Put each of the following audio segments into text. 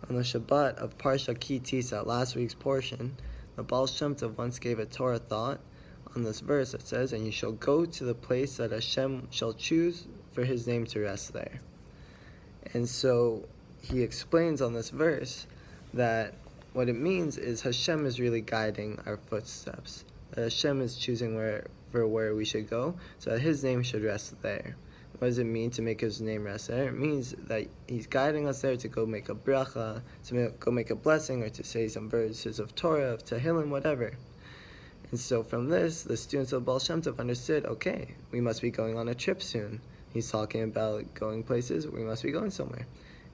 On the Shabbat of Parsha Ki Tisa, last week's portion, the Baal Shem Tov once gave a Torah thought on this verse that says, "And you shall go to the place that Hashem shall choose for His name to rest there." And so he explains on this verse that what it means is Hashem is really guiding our footsteps. That Hashem is choosing where we should go, so that His name should rest there. What does it mean to make His name rest there? It means that He's guiding us there to go make a bracha, to go make a blessing, or to say some verses of Torah, of Tehillim, whatever. And so from this, the students of Baal Shem Tov understood, okay, we must be going on a trip soon. He's talking about going places, we must be going somewhere.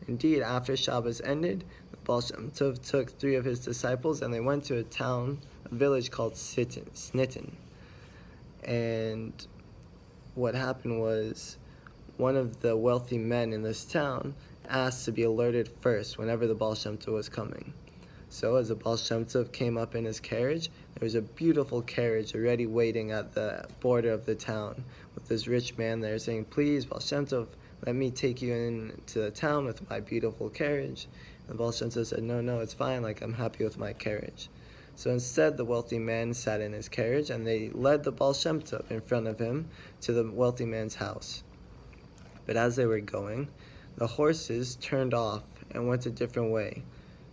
Indeed, after Shabbos ended, the Baal Shem Tov took 3 of his disciples and they went to a village called Snittin. And what happened was, one of the wealthy men in this town asked to be alerted first whenever the Baal Shem Tov was coming. So as the Baal Shem Tov came up in his carriage, there was a beautiful carriage already waiting at the border of the town with this rich man there saying, "Please, Baal Shem Tov, let me take you into the town with my beautiful carriage." And the Baal Shem Tov said, no, it's fine, I'm happy with my carriage. So instead, the wealthy man sat in his carriage and they led the Baal Shem Tov in front of him to the wealthy man's house. But as they were going, the horses turned off and went a different way.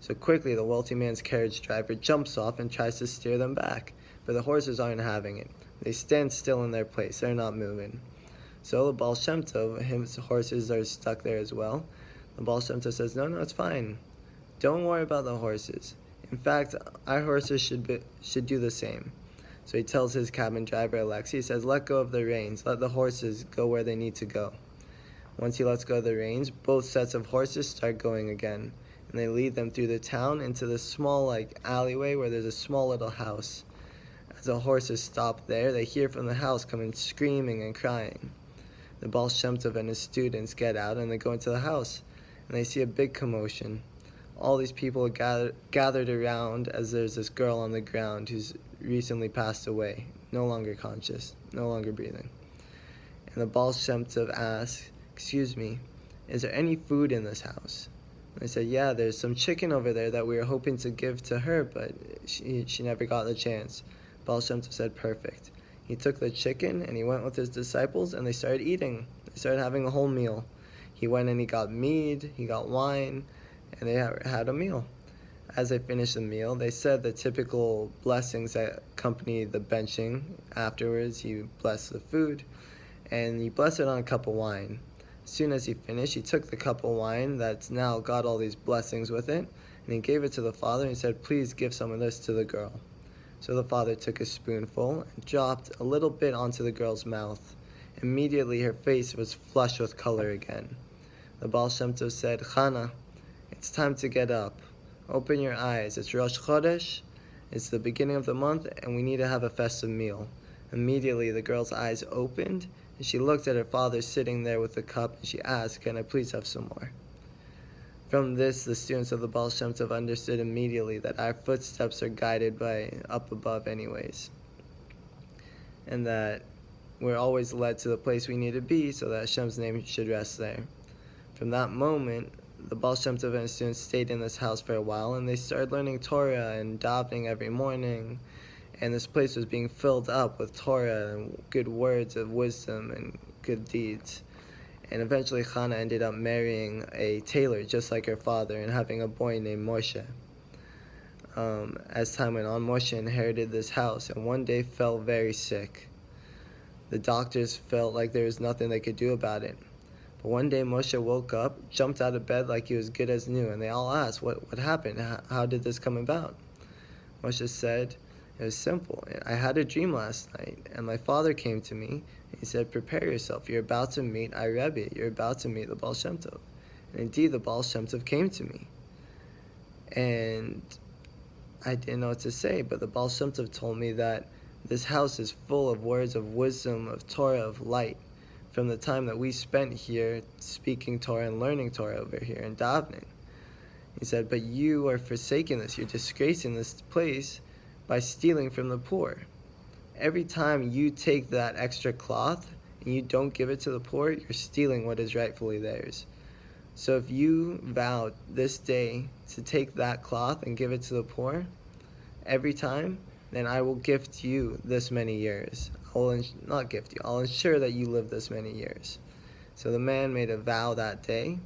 So quickly, the wealthy man's carriage driver jumps off and tries to steer them back, but the horses aren't having it. They stand still in their place. They're not moving. So the Baal Shem Tov, his horses are stuck there as well. The Baal Shem Tov says, no, it's fine. Don't worry about the horses. In fact, our horses should do the same. So he tells his cabin driver, Alexi, he says, let go of the reins. Let the horses go where they need to go. Once he lets go of the reins, both sets of horses start going again. And they lead them through the town into this small alleyway where there's a small little house. As the horses stop there, they hear from the house coming screaming and crying. The Baal Shem Tov and his students get out and they go into the house. And they see a big commotion. All these people are gathered around as there's this girl on the ground who's recently passed away, no longer conscious, no longer breathing. And the Baal Shem Tov asks, "Excuse me, is there any food in this house?" And they said, "Yeah, there's some chicken over there that we were hoping to give to her, but she never got the chance." Baal Shem Tov said, "Perfect." He took the chicken and he went with his disciples and they started eating. They started having a whole meal. He went and he got mead, he got wine, and they had a meal. As they finished the meal, they said the typical blessings that accompany the benching. Afterwards, you bless the food and you bless it on a cup of wine. As soon as he finished, he took the cup of wine that's now got all these blessings with it, and he gave it to the father and he said, "Please give some of this to the girl." So the father took a spoonful and dropped a little bit onto the girl's mouth. Immediately her face was flushed with color again. The Baal Shem Tov said, "Chana, it's time to get up. Open your eyes. It's Rosh Chodesh. It's the beginning of the month, and we need to have a festive meal." Immediately the girl's eyes opened, and she looked at her father sitting there with the cup, and she asked, "Can I please have some more?" From this, the students of the Baal Shem Tov understood immediately that our footsteps are guided by up above anyways, and that we're always led to the place we need to be so that Hashem's name should rest there. From that moment, the Baal Shem Tov and his students stayed in this house for a while, and they started learning Torah and davening every morning. And this place was being filled up with Torah and good words of wisdom and good deeds. And eventually Chana ended up marrying a tailor just like her father and having a boy named Moshe. As time went on, Moshe inherited this house and one day fell very sick. The doctors felt like there was nothing they could do about it. But one day Moshe woke up, jumped out of bed like he was good as new, and they all asked, what happened? How did this come about? Moshe said, "It was simple. I had a dream last night, and my father came to me. He said, 'Prepare yourself. You're about to meet our Rebbe. You're about to meet the Baal Shem Tov.' And indeed, the Baal Shem Tov came to me. And I didn't know what to say, but the Baal Shem Tov told me that this house is full of words of wisdom, of Torah, of light, from the time that we spent here speaking Torah and learning Torah over here and davening." He said, "But you are forsaking this. You're disgracing this place by stealing from the poor. Every time you take that extra cloth and you don't give it to the poor, you're stealing what is rightfully theirs. So if you vowed this day to take that cloth and give it to the poor every time, then I will gift you this many years. Not gift you, I'll ensure that you live this many years. So the man made a vow that day,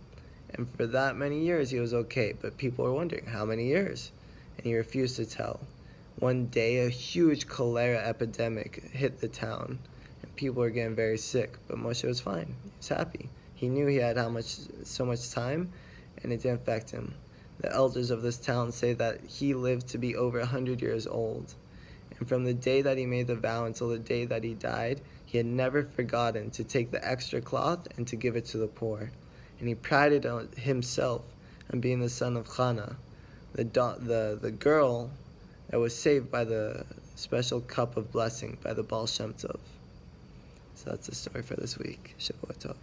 and for that many years he was okay, but people were wondering, how many years? And he refused to tell. One day a huge cholera epidemic hit the town, and people were getting very sick, but Moshe was fine. He was happy. He knew he had so much time, and it didn't affect him. The elders of this town say that he lived to be over 100 years old. And from the day that he made the vow until the day that he died, he had never forgotten to take the extra cloth and to give it to the poor. And he prided himself on being the son of Chana, the girl that was saved by the special cup of blessing by the BeShT. So that's the story for this week. Shavua Tov.